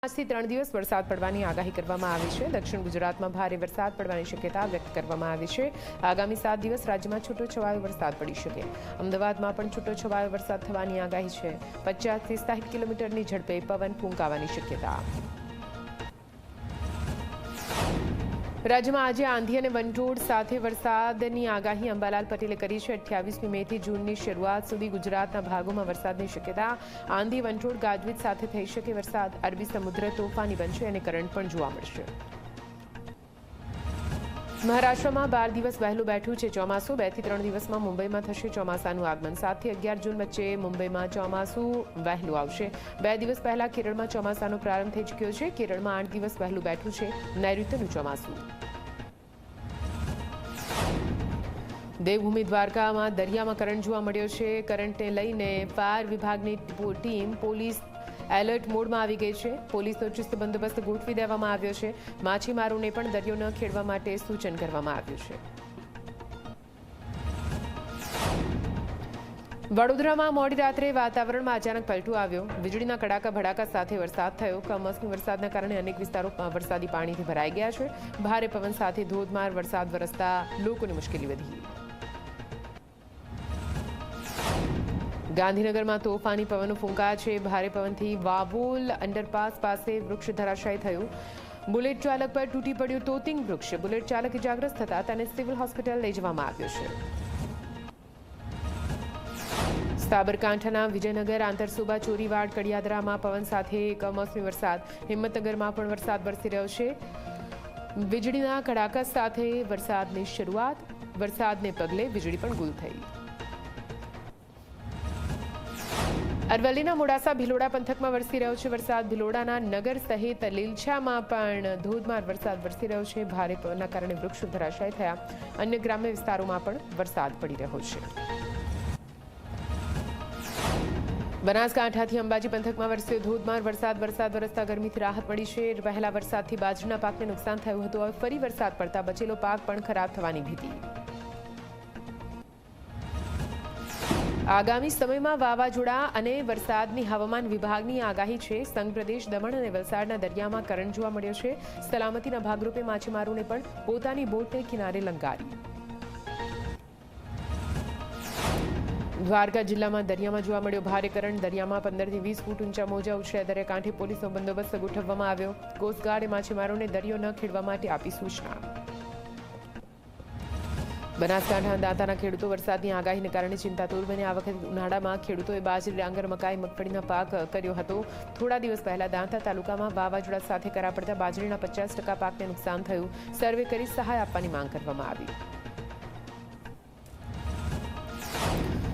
આજથી 3 દિવસ વરસાદ પડવાની આગાહી કરવામાં આવી છે। દક્ષિણ ગુજરાતમાં ભારે વરસાદ પડવાની શક્યતા વ્યક્ત કરવામાં આવી છે। આગામી 7 દિવસ રાજ્યમાં છૂટોછવાયો વરસાદ પડી શકે। અમદાવાદમાં પણ છૂટોછવાયો વરસાદ થવાની આગાહી છે। 50 થી 60 કિલોમીટરની ઝડપે પવન ફૂંકાવાની શક્યતા। રાજ્યમાં આજે આંધી અને વંટોળ સાથે વરસાદની આગાહી અંબાલાલ પટેલે કરી છે। 28મી મે થી જૂનની શરૂઆત સુધી ગુજરાતના ભાગોમાં વરસાદની શક્યતા। આંધી વંટોળ ગાજવીજ સાથે થઈ શકે વરસાદ। અરબી સમુદ્ર તોફાની બનશે અને કરંટ પણ જોવા મળશે। મહારાષ્ટ્રમાં 12 દિવસ વહેલું બેઠું છે ચોમાસું। 2 થી 3 દિવસમાં મુંબઈમાં થશે ચોમાસાનું આગમન। 7 થી 11 જૂન વચ્ચે મુંબઈમાં ચોમાસું વહેલું આવશે। 2 દિવસ પહેલા કેરળમાં ચોમાસાનો પ્રારંભ થઈ ચૂક્યો છે। કેરળમાં 8 દિવસ વહેલું બેઠું છે નૈઋત્યનું ચોમાસું। દેવભૂમિ દ્વારકામાં દરિયામાં કરંટ જોવા મળ્યો છે। કરંટને લઈને ફાયર વિભાગની ટીમ પોલીસ એલર્ટ મોડમાં આવી ગઈ છે। પોલીસનો ચુસ્ત બંદોબસ્ત ગોઠવી દેવામાં આવ્યો છે। માછીમારોને પણ દરિયો ન ખેડવા માટે સૂચન કરવામાં આવ્યું છે। વડોદરામાં મોડી રાત્રે વાતાવરણમાં અચાનક પલટો આવ્યો। વીજળીના કડાકા ભડાકા સાથે વરસાદ થયો। કમોસમી વરસાદના કારણે અનેક વિસ્તારોમાં વરસાદી પાણીથી ભરાઈ ગયા છે। ભારે પવન સાથે ધોધમાર વરસાદ વરસતા લોકોની મુશ્કેલી વધી। ગાંધીનગરમાં તોફાની પવનો ફૂંકાયા છે। ભારે પવનથી વાવોલ અંડરપાસ પાસે વૃક્ષ ધરાશાયી થયું। બુલેટ ચાલક પર તૂટી પડ્યું તોતિંગ વૃક્ષ। બુલેટ ચાલક ઇજાગ્રસ્ત થતા તેને સિવિલ હોસ્પિટલ લઈ જવામાં આવ્યો છે। સાબરકાંઠાના વિજયનગર આંતરસુબા ચોરીવાડ કડિયાદરામાં પવન સાથે કમોસમી વરસાદ। હિંમતનગરમાં પણ વરસાદ વરસી રહ્યો છે। વીજળીના કડાકા સાથે વરસાદની શરૂઆત। વરસાદને પગલે વીજળી પણ ગુલ થઈ। અરવલ્લીના મોડાસા ભિલોડા પંથકમાં વરસી રહ્યો છે વરસાદ। ભિલોડાના નગર સહિત લીલછામાં પણ ધોધમાર વરસાદ વરસી રહ્યો છે। ભારે પવનના કારણે વૃક્ષો ધરાશાયી થયા। અન્ય ગ્રામ્ય વિસ્તારોમાં પણ વરસાદ પડી રહ્યો છે। બનાસકાંઠાથી અંબાજી પંથકમાં વરસ્યો ધોધમાર વરસાદ વરસતા ગરમીથી રાહત મળી છે। વહેલા વરસાદથી બાજરીના પાકને નુકસાન થયું હતું। હવે ફરી વરસાદ પડતા બચેલો પાક પણ ખરાબ થવાની ભીતિ। આગામી સમયમાં વાવાઝોડા અને વરસાદની હવામાન વિભાગની આગાહી છે। સંઘ પ્રદેશ દમણ અને વલસાડના દરિયામાં કરંટ જોવા મળ્યો છે। સલામતીના ભાગરૂપે માછીમારોને પણ પોતાની બોટને કિનારે લંગારી। દ્વારકા જિલ્લામાં દરિયામાં જોવા મળ્યો ભારે કરંટ। દરિયામાં 15 થી 20 ફૂટ ઊંચા મોજા ઉછળ્યા। દરિયાકાંઠે પોલીસનો બંદોબસ્ત ગોઠવવામાં આવ્યો। કોસ્ટગાર્ડે માછીમારોને દરિયો ન ખેડવા માટે આપી સૂચના। બનાસકાંઠાના દાંતાના ખેડૂતો વરસાદની આગાહીને કારણે ચિંતાતુર બન્યા। આ વખતે ઉનાળામાં ખેડૂતોએ બાજરી, ડાંગર, મકાઈ, મગફળીના પાક કર્યો હતો। થોડા દિવસ પહેલા દાંતા તાલુકામાં વાવાઝોડા સાથે કરા પડતા બાજરીના 50% પાકને નુકસાન થયું। સર્વે કરી સહાય આપવાની માંગ કરવામાં આવી।